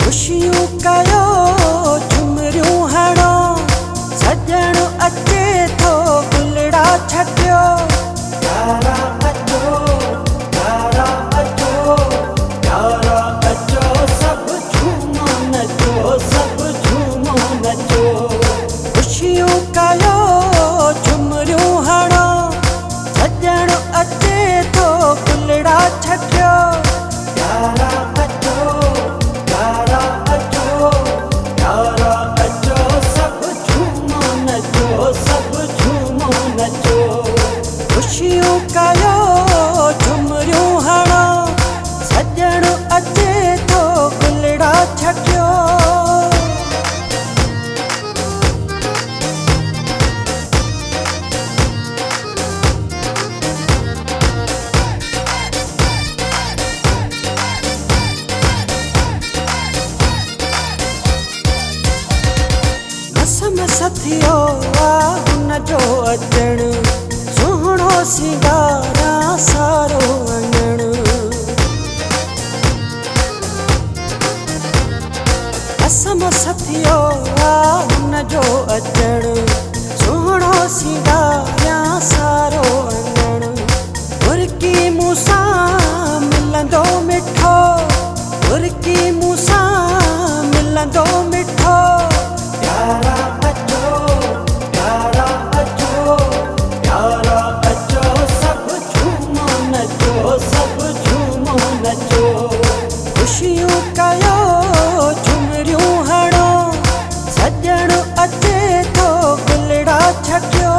खुशियों कयो झुमरियूं हणो सजण अचे थो गुलड़ा छटियो यारा अचो यारा अचो यारा अचो सब झूमो नचो सब झूमो नचो खुशियों कयो झुमरियूं हणो सजण अचे थो गुलड़ा छटियो यारा खुशियों कयो झुमरियूं हणो सजण अचे थो गुलड़ा छटियो मस थियो हुन जो अचण सुहिणो सिंगारा सारो अङण मस थियो हुन जो अचण सुहिणो सिंगारा सारो अङण बुरकी मूंसां मिलंदो मिठो बुरकी मूंसां मिलंदो मिठो यारा खुशियों कयो झुमरियूं हणो सजण अचे थो गुलड़ा छटियो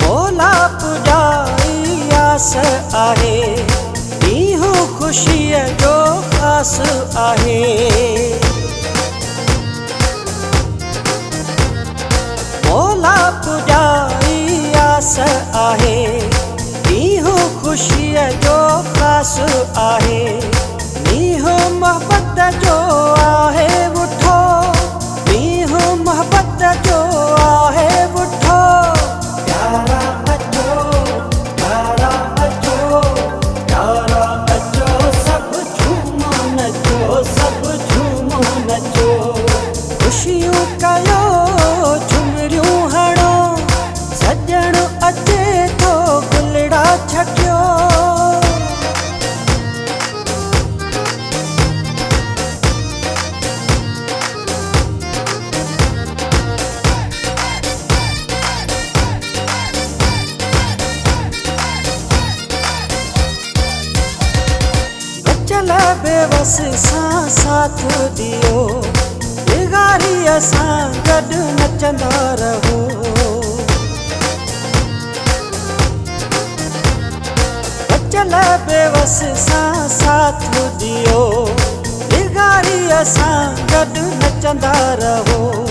भोला पुजारी आस आहे खुशीअ जो ख़ासि आहे भोला पुजारी आस आहे मींहुं खुशीअ जो ख़ासि आहे मींहुं मोहबत जो आहे उठो मींहुं मोहबत जो आहे उठो यारा खुशियों कयो झुमरियूं हणो सजण अचे थो गुलड़ा छटियो बचल बेवस सां साथ दियो बिगारीअ सां गॾु नचंदा रहो बचल बेवस सां साथ दियो बिगारीअ सां गॾु नचंदा रहो